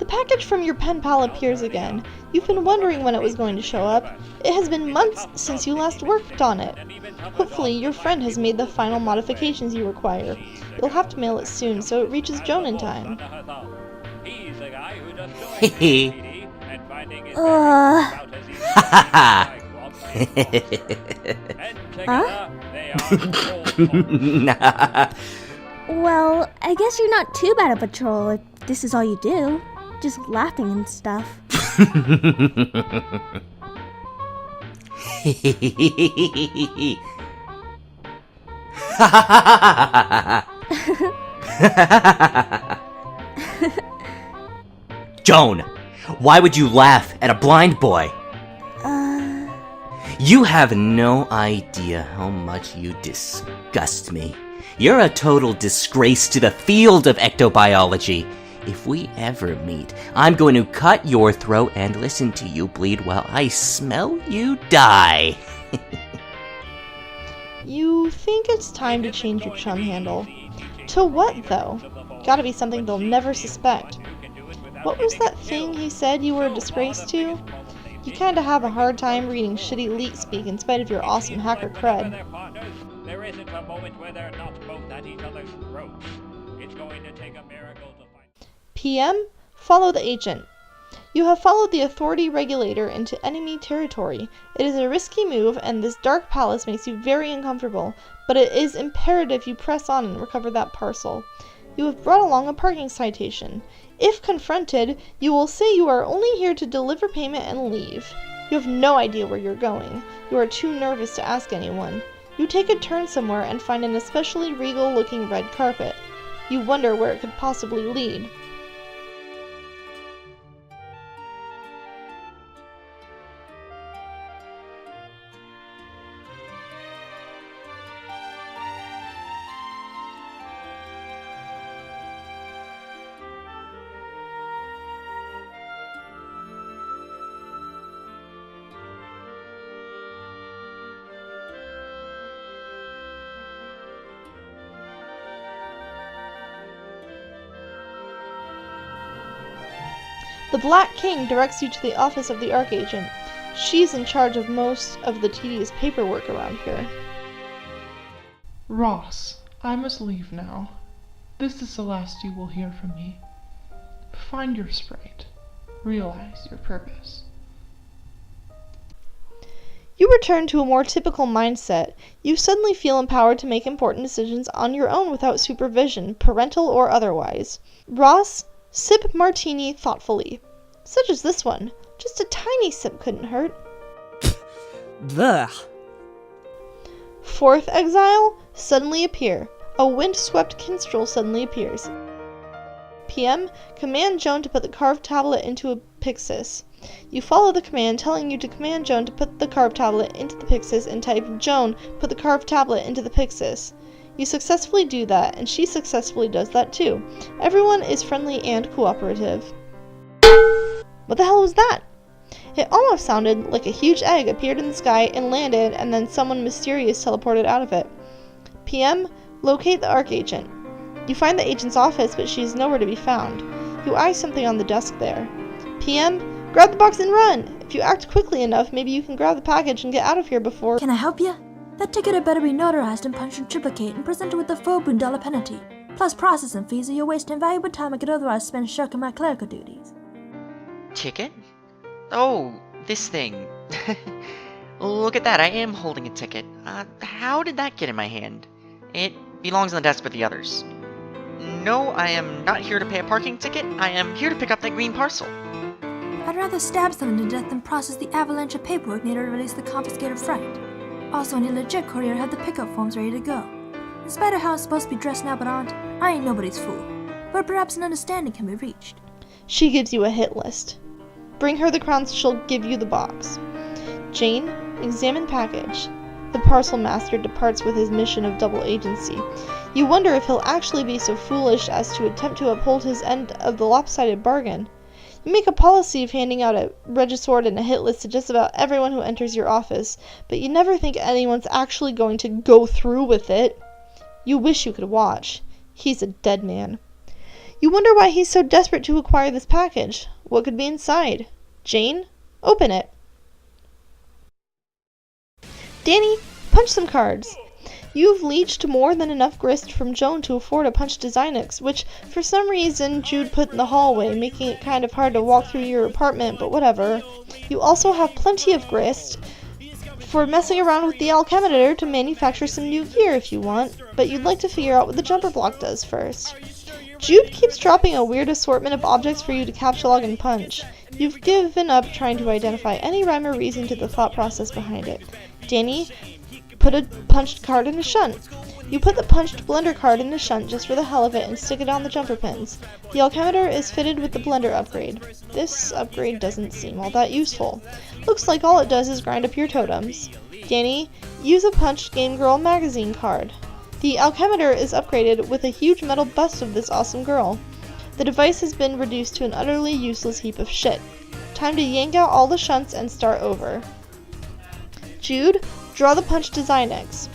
The package from your pen pal appears again. You've been wondering when it was going to show up. It has been months since you last worked on it. Hopefully, your friend has made the final modifications you require. You'll have to mail it soon so it reaches Joan in time. Hehe. Huh? Well, I guess you're not too bad of a troll if this is all you do. Just laughing and stuff. Joan, why would you laugh at a blind boy? You have no idea how much you disgust me. You're a total disgrace to the field of ectobiology. If we ever meet, I'm going to cut your throat and listen to you bleed while I smell you die. You think it's time to change your chum handle. To what, though? Gotta be something they'll never suspect. What was that thing he said you were a disgrace to? You kinda have a hard time reading shitty leak speak in spite of your awesome hacker cred. There isn't a moment where they're not both at each other's throats. It's going to take a miracle to find... PM, follow the agent. You have followed the authority regulator into enemy territory. It is a risky move, and this dark palace makes you very uncomfortable, but it is imperative you press on and recover that parcel. You have brought along a parking citation. If confronted, you will say you are only here to deliver payment and leave. You have no idea where you're going. You are too nervous to ask anyone. You take a turn somewhere and find an especially regal-looking red carpet. You wonder where it could possibly lead. The Black King directs you to the office of the Archagent. She's in charge of most of the tedious paperwork around here. Ross, I must leave now. This is the last you will hear from me. Find your sprite. Realize your purpose. You return to a more typical mindset. You suddenly feel empowered to make important decisions on your own without supervision, parental or otherwise. Ross, sip martini thoughtfully. Such as this one. Just a tiny sip couldn't hurt. Blech. Fourth exile, suddenly appear. A wind-swept minstrel suddenly appears. PM, command Joan to put the carved tablet into a Pyxis. You follow the command telling you to command Joan to put the carved tablet into the Pyxis and type Joan, put the carved tablet into the Pyxis. You successfully do that, and she successfully does that too. Everyone is friendly and cooperative. What the hell was that? It almost sounded like a huge egg appeared in the sky and landed, and then someone mysterious teleported out of it. PM, locate the Archagent. You find the agent's office, but she is nowhere to be found. You eye something on the desk there. PM, grab the box and run! If you act quickly enough, maybe you can grab the package and get out of here before— Can I help you? That ticket had better be notarized and punched in triplicate and presented with the $4 penalty, plus processing fees, or you're wasting valuable time I could otherwise spend shirking my clerical duties. Ticket? Oh, this thing. Look at that, I am holding a ticket. How did that get in my hand? It belongs on the desk with the others. No, I am not here to pay a parking ticket. I am here to pick up that green parcel. I'd rather stab someone to death than process the avalanche of paperwork needed to release the confiscated freight. Also, any legit courier had the pickup forms ready to go. In spite of how I'm supposed to be dressed now but aren't, I ain't nobody's fool. But perhaps an understanding can be reached. She gives you a hit list. Bring her the crowns, she'll give you the box. Jane, examine package. The parcel master departs with his mission of double agency. You wonder if he'll actually be so foolish as to attempt to uphold his end of the lopsided bargain. You make a policy of handing out a regisword and a hit list to just about everyone who enters your office, but you never think anyone's actually going to go through with it. You wish you could watch. He's a dead man. You wonder why he's so desperate to acquire this package. What could be inside? Jane, open it. Danny, punch some cards. You've leached more than enough grist from Joan to afford a punch Designix, which for some reason Jude put in the hallway, making it kind of hard to walk through your apartment, but whatever. You also have plenty of grist for messing around with the alchemitor to manufacture some new gear if you want, but you'd like to figure out what the jumper block does first. Jude keeps dropping a weird assortment of objects for you to captchalogue and punch. You've given up trying to identify any rhyme or reason to the thought process behind it. Danny, put a punched card in a shunt. You put the punched blender card in a shunt just for the hell of it and stick it on the jumper pins. The alchemitor is fitted with the blender upgrade. This upgrade doesn't seem all that useful. Looks like all it does is grind up your totems. Danny, use a punched Game Girl magazine card. The alchemitor is upgraded with a huge metal bust of this awesome girl. The device has been reduced to an utterly useless heap of shit. Time to yank out all the shunts and start over. Jude, draw the punch Designix.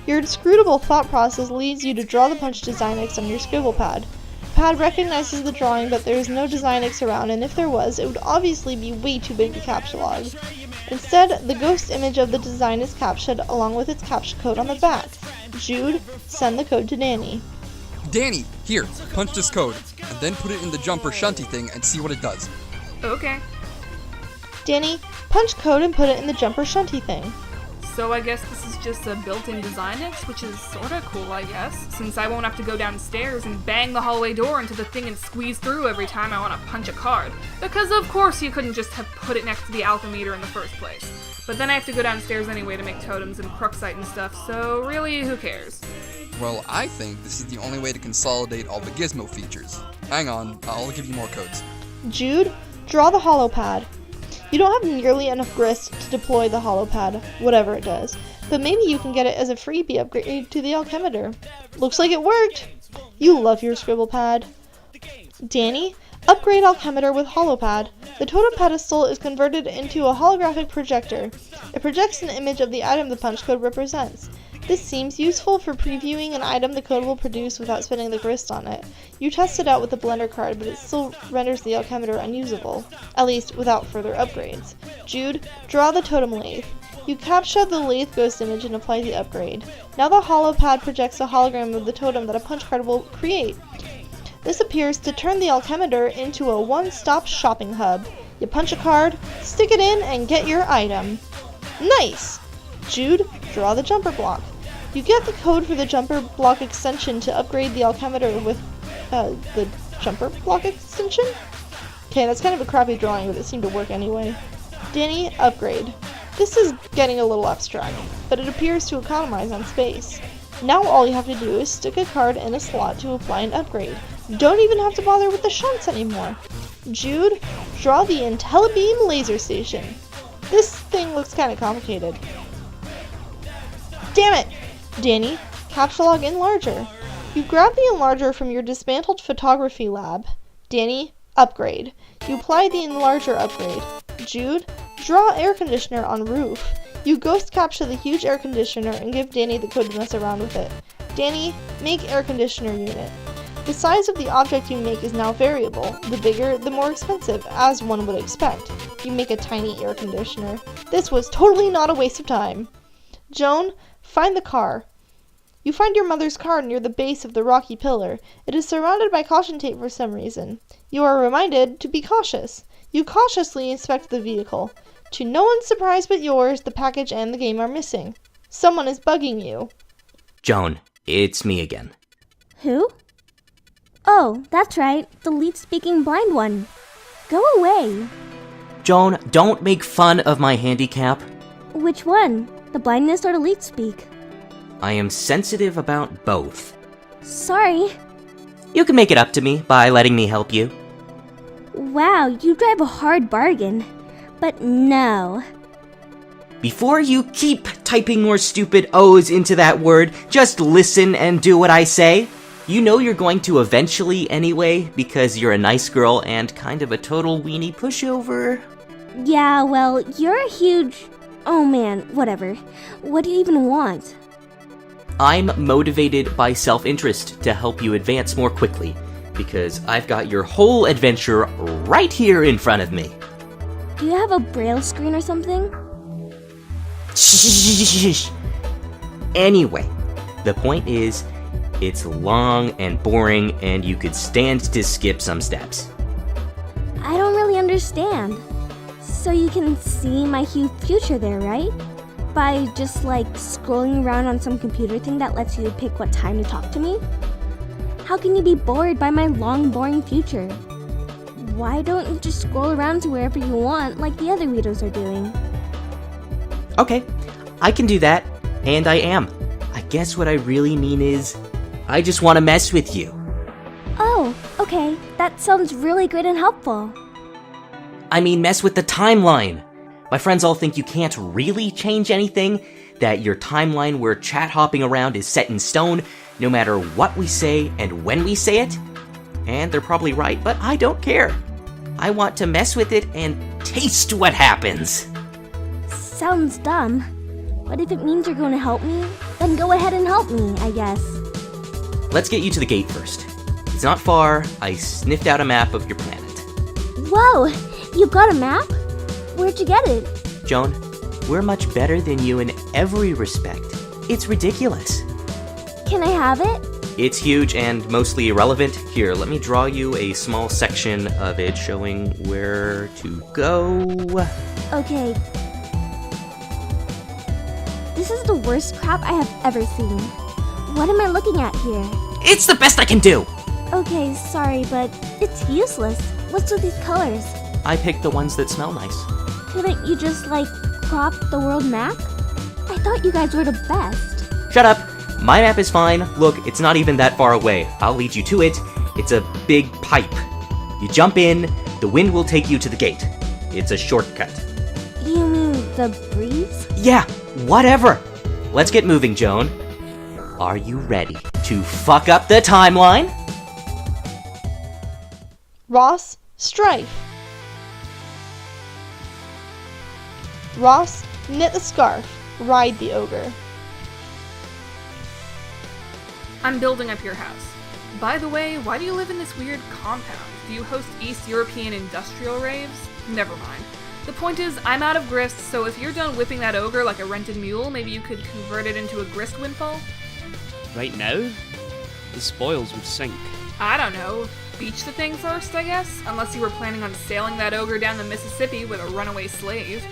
Your inscrutable thought process leads you to draw the punch Designix on your scribble pad. The pad recognizes the drawing, but there is no Designix around, and if there was, it would obviously be way too big to captchalogue. Instead, the ghost image of the design is captured along with its captcha code on the back. Jude, send the code to Danny. Danny, here, punch this code, and then put it in the jumper shunty thing and see what it does. Okay. Danny, punch code and put it in the jumper shunty thing. So I guess this is just a built-in Designix, which is sorta cool, I guess, since I won't have to go downstairs and bang the hallway door into the thing and squeeze through every time I want to punch a card. Because of course you couldn't just have put it next to the alchemitor in the first place. But then I have to go downstairs anyway to make totems and Cruxite and stuff, so really, who cares? Well, I think this is the only way to consolidate all the gizmo features. Hang on, I'll give you more codes. Jude, draw the hollow pad. You don't have nearly enough grist to deploy the hollow pad, whatever it does, but maybe you can get it as a freebie upgrade to the alchemitor. Looks like it worked! You love your scribble pad. Danny, upgrade alchemitor with hollow pad. The totem pedestal is converted into a holographic projector. It projects an image of the item the punch code represents. This seems useful for previewing an item the code will produce without spending the grist on it. You test it out with the blender card, but it still renders the alchemitor unusable, at least without further upgrades. Jude, draw the totem lathe. You capture the lathe ghost image and apply the upgrade. Now the hollow pad projects a hologram of the totem that a punch card will create. This appears to turn the alchemitor into a one-stop shopping hub. You punch a card, stick it in, and get your item. Nice! Jude, draw the jumper block. You get the code for the jumper block extension to upgrade the alchemitor with the jumper block extension? Okay, that's kind of a crappy drawing, but it seemed to work anyway. Danny, upgrade. This is getting a little abstract, but it appears to economize on space. Now all you have to do is stick a card in a slot to apply an upgrade. You don't even have to bother with the shunts anymore. Jude, draw the IntelliBeam laser station. This thing looks kind of complicated. Damn it! Danny, captchalogue enlarger. You grab the enlarger from your dismantled photography lab. Danny, upgrade. You apply the enlarger upgrade. Jude, draw air conditioner on roof. You ghost capture the huge air conditioner and give Danny the code to mess around with it. Danny, make air conditioner unit. The size of the object you make is now variable. The bigger, the more expensive, as one would expect. You make a tiny air conditioner. This was totally not a waste of time. Joan, find the car. You find your mother's car near the base of the rocky pillar. It is surrounded by caution tape for some reason. You are reminded to be cautious. You cautiously inspect the vehicle. To no one's surprise but yours, the package and the game are missing. Someone is bugging you. Joan, it's me again. Who? Oh, that's right, the lead-speaking blind one. Go away. Joan, don't make fun of my handicap. Which one? The blindness or the lead speak? I am sensitive about both. Sorry. You can make it up to me by letting me help you. Wow, you drive a hard bargain. But no. Before you keep typing more stupid O's into that word, just listen and do what I say. You know you're going to eventually anyway, because you're a nice girl and kind of a total weenie pushover. Yeah, well, you're a huge... Oh man, whatever. What do you even want? I'm motivated by self-interest to help you advance more quickly. because I've got your whole adventure right here in front of me. Do you have a braille screen or something? Shh. Anyway, the point is, it's long and boring, and you could stand to skip some steps. I don't really understand. So you can see my huge future there, right? By just like scrolling around on some computer thing that lets you pick what time to talk to me? How can you be bored by my long, boring future? Why don't you just scroll around to wherever you want like the other readers are doing? Okay, I can do that, and I am. I guess what I really mean is, I just want to mess with you. Oh, okay. That sounds really good and helpful. I mean, mess with the timeline. My friends all think you can't really change anything, that your timeline where chat hopping around is set in stone, no matter what we say and when we say it. And they're probably right, but I don't care. I want to mess with it and taste what happens. Sounds dumb. But if it means you're going to help me, then go ahead and help me, I guess. Let's get you to the gate first. It's not far. I sniffed out a map of your planet. Whoa! You got a map? Where'd you get it? Joan, we're much better than you in every respect. It's ridiculous. Can I have it? It's huge and mostly irrelevant. Here, let me draw you a small section of it showing where to go. Okay. This is the worst crap I have ever seen. What am I looking at here? It's the best I can do! Okay, sorry, but it's useless. What's with these colors? I picked the ones that smell nice. Couldn't you just, like, crop the world map? I thought you guys were the best. Shut up! My map is fine. Look, it's not even that far away. I'll lead you to it. It's a big pipe. You jump in, the wind will take you to the gate. It's a shortcut. You mean the breeze? Yeah, whatever. Let's get moving, Joan. Are you ready to fuck up the timeline? Ross, Strife. Ross, knit the scarf. Ride the ogre. I'm building up your house. By the way, why do you live in this weird compound? Do you host East European industrial raves? Never mind. The point is, I'm out of grist, so if you're done whipping that ogre like a rented mule, maybe you could convert it into a grist windfall? Right now? The spoils would sink. I don't know. Beach the thing first, I guess? Unless you were planning on sailing that ogre down the Mississippi with a runaway slave.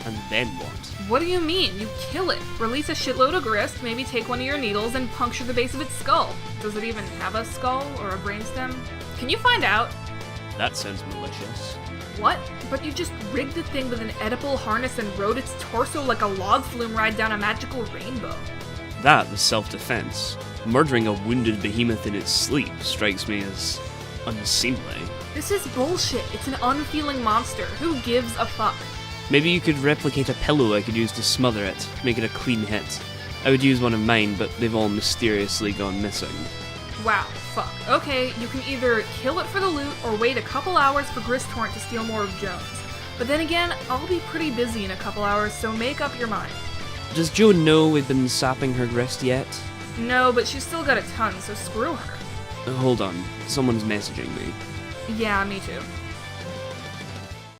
And then what? What do you mean? You kill it. Release a shitload of grist, maybe take one of your needles and puncture the base of its skull. Does it even have a skull or a brainstem? Can you find out? That sounds malicious. What? But you just rigged the thing with an edible harness and rode its torso like a log flume ride down a magical rainbow. That was self-defense. Murdering a wounded behemoth in its sleep strikes me as unseemly. This is bullshit. It's an unfeeling monster. Who gives a fuck? Maybe you could replicate a pillow I could use to smother it, make it a clean hit. I would use one of mine, but they've all mysteriously gone missing. Wow, fuck. Okay, you can either kill it for the loot or wait a couple hours for Gristtorrent to steal more of Jones. But then again, I'll be pretty busy in a couple hours, so make up your mind. Does Joan know we've been sapping her grist yet? No, but she's still got a ton, so screw her. Hold on, someone's messaging me. Yeah, me too.